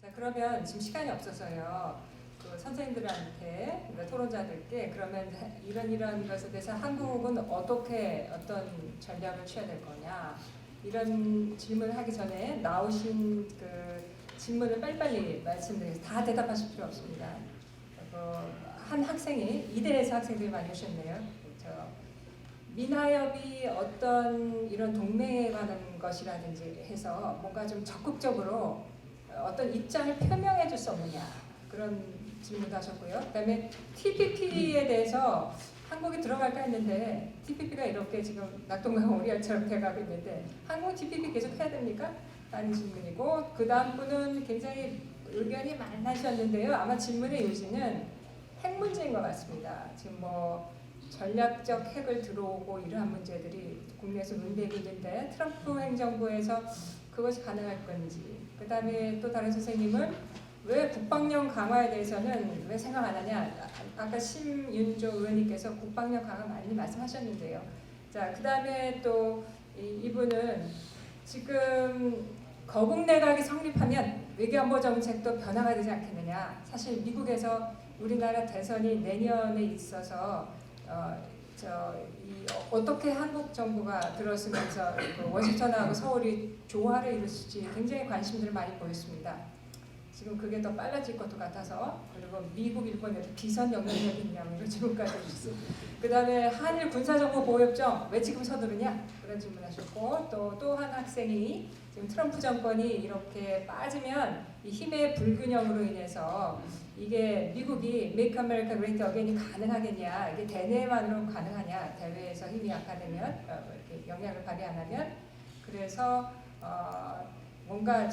자, 그러면 지금 시간이 없어서요. 그 선생님들한테, 그러니까 토론자들께 그러면 이런 것에 대해서 한국은 어떻게 어떤 전략을 취해야 될 거냐 이런 질문을 하기 전에 나오신 그 질문을 빨리빨리 말씀드리겠습니다. 다 대답하실 필요 없습니다. 한 학생이 이대에서 학생들이 많이 오셨네요. 민하협이 어떤 이런 동맹에 관한 것이라든지 해서 뭔가 좀 적극적으로 어떤 입장을 표명해 줄 수 없느냐 그런 질문도 하셨고요. 그다음에 TPP에 대해서 한국이 들어갈까 했는데 TPP가 이렇게 지금 낙동강 오리알처럼 돼가고 있는데 한국 TPP 계속 해야 됩니까? 라는 질문이고 그 다음 분은 굉장히 의견이 많으셨는데요. 아마 질문의 요지는 핵 문제인 것 같습니다. 지금 뭐 전략적 핵을 들어오고 이러한 문제들이 국내에서 논의되고 있는데 트럼프 행정부에서 그것이 가능할 건지 그 다음에 또 다른 선생님은 왜 국방력 강화에 대해서는 왜 생각 안 하냐 아까 심윤조 의원님께서 국방력 강화 많이 말씀하셨는데요. 자, 그 다음에 또 이분은 지금 거국 내각이 성립하면 외교안보 정책도 변화가 되지 않겠느냐. 사실 미국에서 우리나라 대선이 내년에 있어서 어떻게 한국 정부가 들어서면서 그 워싱턴하고 서울이 조화를 이룰지 굉장히 관심들을 많이 보였습니다. 지금 그게 더 빨라질 것도 같아서 그리고 미국, 일본에도 비선 영향력이 있냐고 질문까지 해주셨습니다. 그 다음에 한일 군사정보보호협정 왜 지금 서두르냐 그런 질문하셨고 또 한 학생이 지금 트럼프 정권이 이렇게 빠지면 이 힘의 불균형으로 인해서 이게 미국이 Make America Great Again이 가능하겠냐 이게 대내만으로 가능하냐 대외에서 힘이 약화되면 이렇게 영향을 발휘 안 하면 그래서 뭔가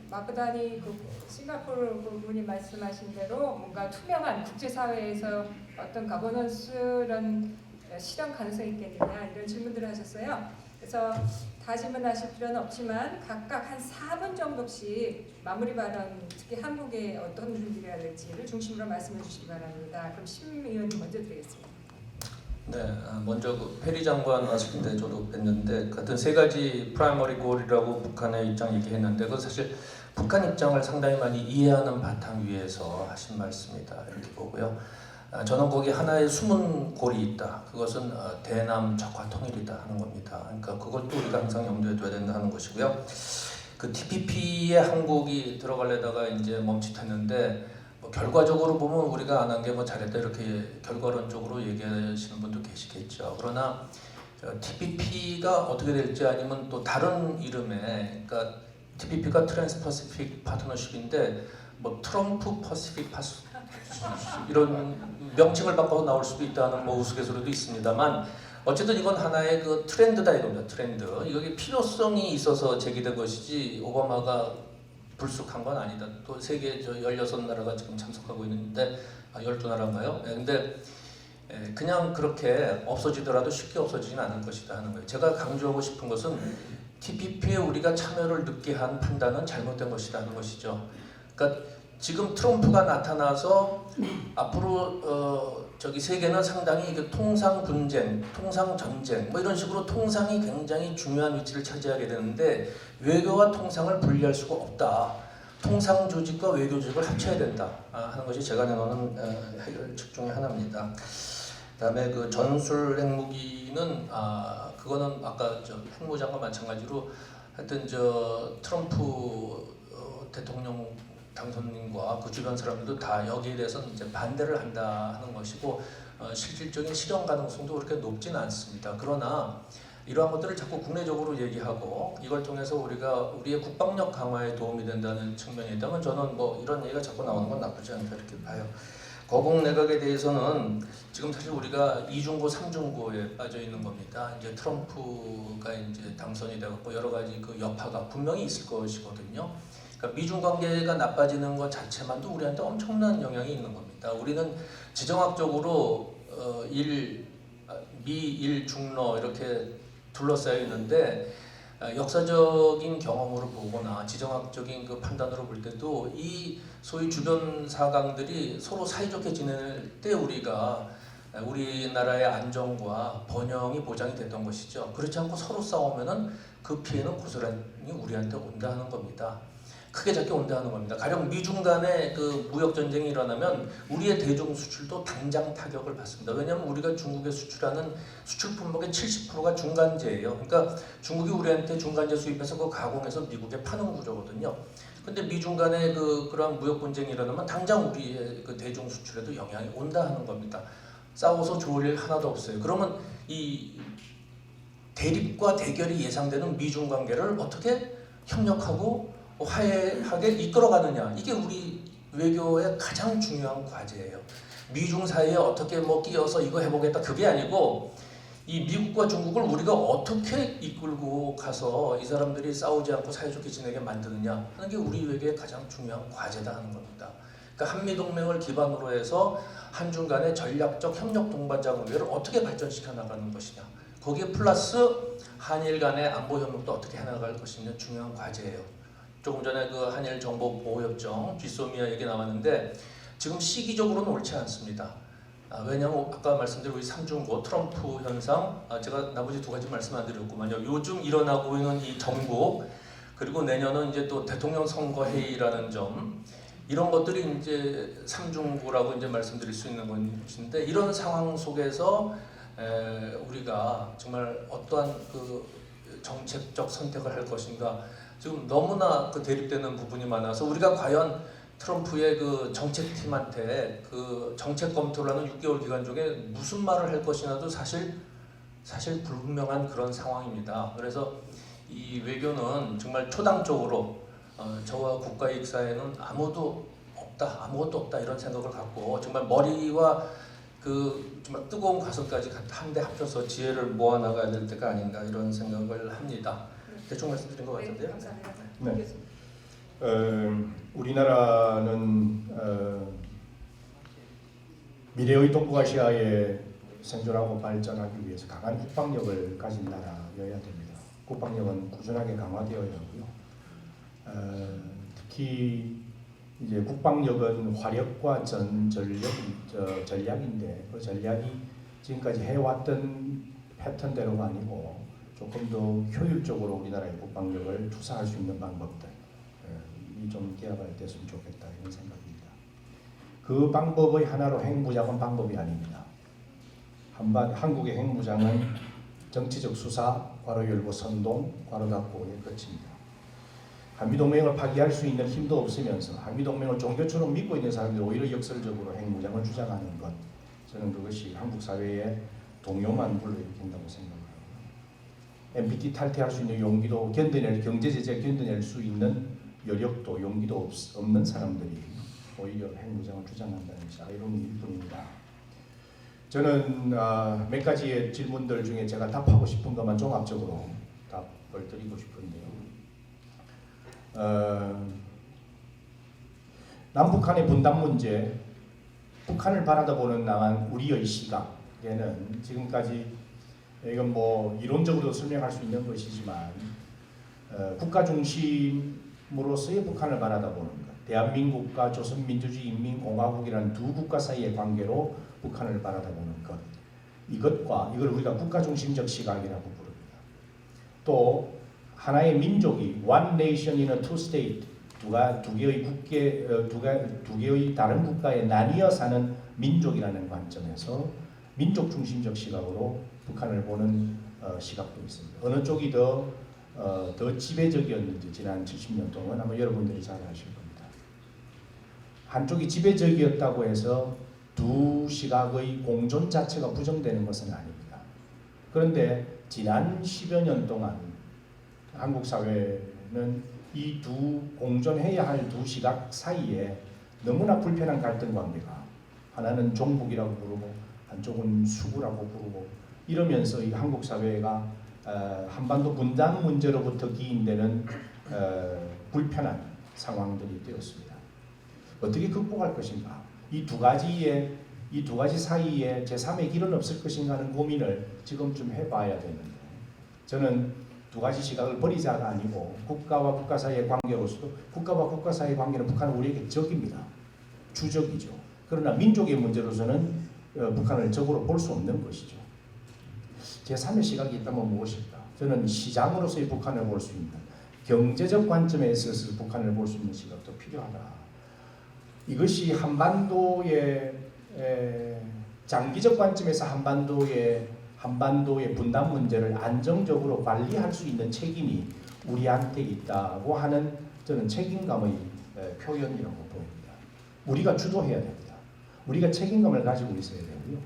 마부다니 싱가포르 그분이 말씀하신 대로 뭔가 투명한 국제사회에서 어떤 거버넌스런 실현 가능성이 있겠느냐 이런 질문들을 하셨어요. 그래서 다 질문하실 필요는 없지만 각각 한 4분 정도씩 마무리 발언 특히 한국의 어떤 분들이어야 될지를 중심으로 말씀해 주시기 바랍니다. 그럼 심 의원님 먼저 드리겠습니다. 네, 먼저 그 페리 장관 왔을 때 저도 뵀는데 같은 세 가지 프라이머리 골이라고 북한의 입장 얘기했는데 그 사실 북한 입장을 상당히 많이 이해하는 바탕 위에서 하신 말씀이다 이렇게 보고요. 저는 거기 하나의 숨은 골이 있다. 그것은 대남 적화 통일이다 하는 겁니다. 그러니까 그것도 우리가 항상 염두에 둬야 된다는 것이고요. 그 TPP에 한국이 들어가려다가 이제 멈칫했는데 결과적으로 보면 우리가 안 한 게 뭐 잘했다 이렇게 결과론적으로 얘기하시는 분도 계시겠죠. 그러나 TPP가 어떻게 될지 아니면 또 다른 이름의 그러니까 TPP가 트랜스퍼시픽 파트너십인데 뭐 트럼프 퍼시픽 이런 명칭을 바꿔서 나올 수도 있다는 뭐 우스갯소리도 있습니다만 어쨌든 이건 하나의 그 트렌드다 이겁니다. 트렌드. 이게 필요성이 있어서 제기된 것이지 오바마가 불쑥한 건 아니다. 또 세계 16나라가 지금 참석하고 있는데 12나라인가요? 근데 그냥 그렇게 없어지더라도 쉽게 없어지진 않을 것이다 하는 거예요. 제가 강조하고 싶은 것은 TPP에 우리가 참여를 늦게 한 판단은 잘못된 것이다 하는 것이죠. 그러니까 지금 트럼프가 나타나서 앞으로 세계는 상당히 통상 분쟁, 통상 전쟁 뭐 이런 식으로 통상이 굉장히 중요한 위치를 차지하게 되는데 외교와 통상을 분리할 수가 없다. 통상 조직과 외교 조직을 합쳐야 된다 하는 것이 제가 내놓는 해결책 중에 하나입니다. 그다음에 그 전술 핵무기는 그거는 아까 핵무장과 마찬가지로 하여튼 트럼프 대통령 당선인과 그 주변 사람들도 다 여기에 대해서는 이제 반대를 한다 하는 것이고 실질적인 실현 가능성도 그렇게 높지는 않습니다. 그러나 이러한 것들을 자꾸 국내적으로 얘기하고 이걸 통해서 우리가 우리의 국방력 강화에 도움이 된다는 측면이 있다면 저는 뭐 이런 얘기가 자꾸 나오는 건 나쁘지 않다 이렇게 봐요. 거국 내각에 대해서는 지금 사실 우리가 이중고 삼중고에 빠져 있는 겁니다. 이제 트럼프가 이제 당선이 되고 여러 가지 그 여파가 분명히 있을 것이거든요. 그러니까 미중 관계가 나빠지는 것 자체만도 우리한테 엄청난 영향이 있는 겁니다. 우리는 지정학적으로 미, 중러 이렇게 둘러싸여 있는데 역사적인 경험으로 보거나 지정학적인 그 판단으로 볼 때도 이 소위 주변 사강들이 서로 사이좋게 지낼 때 우리가 우리나라의 안정과 번영이 보장이 됐던 것이죠. 그렇지 않고 서로 싸우면은 그 피해는 고스란히 우리한테 온다 하는 겁니다. 크게 작게 온다는 겁니다. 가령 미중 간의 그 무역 전쟁이 일어나면 우리의 대중 수출도 당장 타격을 받습니다. 왜냐하면 우리가 중국에 수출하는 수출 품목의 70%가 중간재예요. 그러니까 중국이 우리한테 중간재 수입해서 그 가공해서 미국에 파는 구조거든요. 근데 미중 간의 그러한 무역 분쟁이 일어나면 당장 우리의 그 대중 수출에도 영향이 온다 하는 겁니다. 싸워서 좋을 일 하나도 없어요. 그러면 이 대립과 대결이 예상되는 미중 관계를 어떻게 협력하고 화해하게 이끌어가느냐, 이게 우리 외교의 가장 중요한 과제예요. 미중 사이에 어떻게 뭐 끼어서 이거 해보겠다, 그게 아니고 이 미국과 중국을 우리가 어떻게 이끌고 가서 이 사람들이 싸우지 않고 사이좋게 지내게 만드느냐 하는 게 우리 외교의 가장 중요한 과제다 하는 겁니다. 그러니까 한미동맹을 기반으로 해서 한중 간의 전략적 협력 동반자 관계를 어떻게 발전시켜 나가는 것이냐, 거기에 플러스 한일 간의 안보 협력도 어떻게 해나갈 것이냐 중요한 과제예요. 조금 전에 그 한일 정보 보호협정 쥐소미아 얘기 나왔는데 지금 시기적으로는 옳지 않습니다. 왜냐하면 아까 말씀드린 우리 삼중고 트럼프 현상, 제가 나머지 두 가지 말씀 안 드렸구만요. 요즘 일어나고 있는 이 정국, 그리고 내년은 이제 또 대통령 선거 회의라는 점, 이런 것들이 이제 삼중고라고 이제 말씀드릴 수 있는 것인데, 이런 상황 속에서 우리가 정말 어떠한 그 정책적 선택을 할 것인가, 지금 너무나 그 대립되는 부분이 많아서 우리가 과연 트럼프의 그 정책팀한테 그 정책 검토를 하는 6개월 기간 중에 무슨 말을 할 것이냐도 사실 불분명한 그런 상황입니다. 그래서 이 외교는 정말 초당적으로 저와 국가익사에는 아무것도 없다 이런 생각을 갖고 정말 머리와 그 정말 뜨거운 가슴까지 한데 합쳐서 지혜를 모아 나가야 될 때가 아닌가 이런 생각을 합니다. 대충 말씀드린 것 같은데요. 네, 감사합니다. 네. 우리나라는 미래의 동북아시아에 생존하고 발전하기 위해서 강한 국방력을 가진 나라여야 됩니다. 국방력은 꾸준하게 강화되어야 하고요. 특히 이제 국방력은 화력과 전략인데 그 전략이 지금까지 해왔던 패턴대로가 아니고 조금 더 효율적으로 우리나라의 국방력을 투사할 수 있는 방법들 이 좀 개발됐으면 좋겠다 이런 생각입니다. 그 방법의 하나로 핵무장은 방법이 아닙니다. 한국의 핵무장은 정치적 수사, 괄호 열고 선동, 괄호 닫고의 끝입니다. 한미동맹을 파기할 수 있는 힘도 없으면서 한미동맹을 종교처럼 믿고 있는 사람들이 오히려 역설적으로 핵무장을 주장하는 것, 저는 그것이 한국 사회에 동요만 불러일으킨다고 생각합니다. NPT 탈퇴할 수 있는 용기도 경제 제재 견뎌낼 수 있는 여력도 용기도 없는 사람들이 오히려 핵무장을 주장한다는 것이 아이러니일 뿐입니다. 저는 몇 가지의 질문들 중에 제가 답하고 싶은 것만 종합적으로 답을 드리고 싶은데요. 남북한의 분단 문제, 북한을 바라다보는 나간 우리의 시각에는 지금까지 이건 뭐 이론적으로 설명할 수 있는 것이지만 국가 중심으로서의 북한을 바라다보는 것, 대한민국과 조선민주주의인민공화국이라는 두 국가 사이의 관계로 북한을 바라다보는 것, 이걸 우리가 국가 중심적 시각이라고 부릅니다. 또 하나의 민족이 one nation in a two state, 두 개의 다른 국가에 나뉘어 사는 민족이라는 관점에서 민족 중심적 시각으로 북한을 보는 시각도 있습니다. 어느 쪽이 더 지배적이었는지 지난 70년 동안 아마 여러분들이 잘 아실 겁니다. 한쪽이 지배적이었다고 해서 두 시각의 공존 자체가 부정되는 것은 아닙니다. 그런데 지난 10여 년 동안 한국 사회는 이 두 공존해야 할 두 시각 사이에 너무나 불편한 갈등 관계가, 하나는 종북이라고 부르고 한쪽은 수구라고 부르고 이러면서 이 한국 사회가 한반도 분단 문제로부터 기인되는 불편한 상황들이 되었습니다. 어떻게 극복할 것인가? 이 두 가지 사이에 제3의 길은 없을 것인가 하는 고민을 지금쯤 해봐야 되는데, 저는 두 가지 시각을 버리자가 아니고 국가와 국가 사이의 관계로서도 국가와 국가 사이의 관계는 북한은 우리에게 적입니다. 주적이죠. 그러나 민족의 문제로서는 북한을 적으로 볼 수 없는 것이죠. 제3의 시각이 있다면 무엇일까? 저는 시장으로서의 북한을 볼 수 있는, 경제적 관점에 있어서 북한을 볼 수 있는 시각도 필요하다. 이것이 한반도의 장기적 관점에서 한반도의 분단 문제를 안정적으로 관리할 수 있는 책임이 우리한테 있다고 하는 저는 책임감의 표현이라고 보입니다. 우리가 주도해야 됩니다. 우리가 책임감을 가지고 있어야 되고요.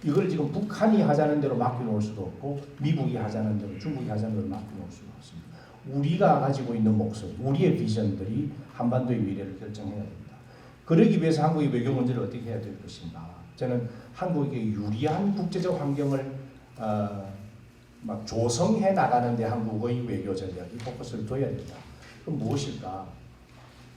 이걸 지금 북한이 하자는 대로 맡겨놓을 수도 없고 미국이 하자는 대로 중국이 하자는 대로 맡겨놓을 수도 없습니다. 우리가 가지고 있는 목소리, 우리의 비전들이 한반도의 미래를 결정해야 됩니다. 그러기 위해서 한국의 외교 문제를 어떻게 해야 될 것인가. 저는 한국에게 유리한 국제적 환경을 막 조성해 나가는 데 한국의 외교 전략이 포커스를 둬야 된다. 그럼 무엇일까?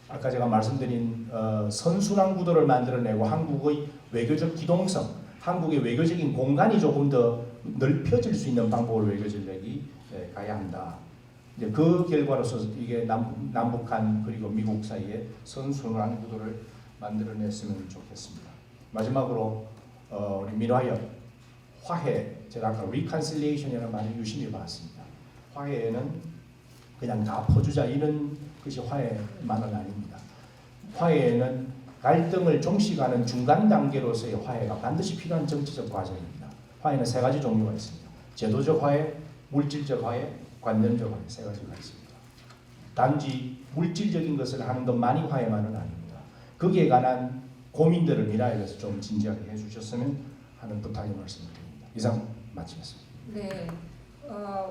아까 제가 말씀드린 선순환 구도를 만들어내고 한국의 외교적 기동성, 한국의 외교적인 공간이 조금 더 넓혀질 수 있는 방법으로 외교 전략이 가야 한다. 이제 그 결과로서 이게 남북한 그리고 미국 사이에 선순환 구도를 만들어냈으면 좋겠습니다. 마지막으로 우리 민화협 화해, 제가 아까 reconciliation이라는 말을 유심히 봤습니다. 화해는 그냥 다 퍼주자 이런 것이 화해만은 아닙니다. 화해는 갈등을 종식하는 중간 단계로서의 화해가 반드시 필요한 정치적 과정입니다. 화해는 세 가지 종류가 있습니다. 제도적 화해, 물질적 화해, 관념적 화해 세 가지가 있습니다. 단지 물질적인 것을 하는 것만이 화해만은 아닙니다. 거기에 관한 고민들을 미라에서 좀 진지하게 해주셨으면 하는 부탁의 말씀을 드립니다. 이상 마치겠습니다. 네.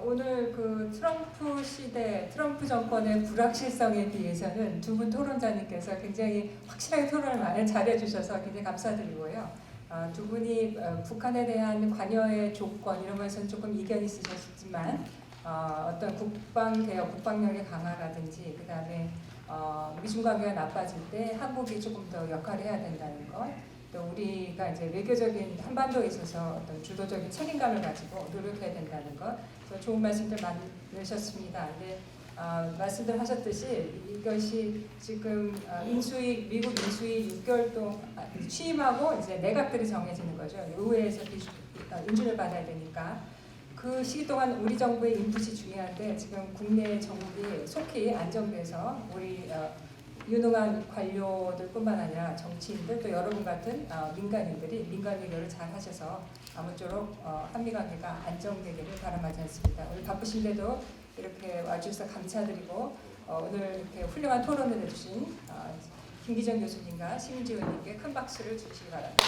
오늘 그 트럼프 시대, 트럼프 정권의 불확실성에 비해서는 두 분 토론자님께서 굉장히 확실하게 토론을 많이 잘해주셔서 굉장히 감사드리고요. 두 분이 북한에 대한 관여의 조건 이런 것에서는 조금 이견이 있으셨지만 어떤 국방개혁, 국방력의 강화라든지 그 다음에 미중 관계가 나빠질 때 한국이 조금 더 역할을 해야 된다는 것, 또 우리가 이제 외교적인 한반도에 있어서 어떤 주도적인 책임감을 가지고 노력해야 된다는 것, 그래서 좋은 말씀들 많으셨습니다. 근데 말씀들 하셨듯이 이것이 지금 미국 인수위 6개월 동안 취임하고 이제 내각들이 정해지는 거죠. 의회에서 인준을 받아야 되니까. 그 시기 동안 우리 정부의 인풋이 중요한데 지금 국내 정국이 속히 안정돼서 우리 유능한 관료들뿐만 아니라 정치인들 또 여러분 같은 민간인들이 민간 외교를 잘 하셔서 아무쪼록 한미 관계가 안정되기를 바람하지 않습니다. 오늘 바쁘신데도 이렇게 와주셔서 감사드리고 오늘 이렇게 훌륭한 토론을 해주신 김기정 교수님과 심은지 의원님께 큰 박수를 주시기 바랍니다.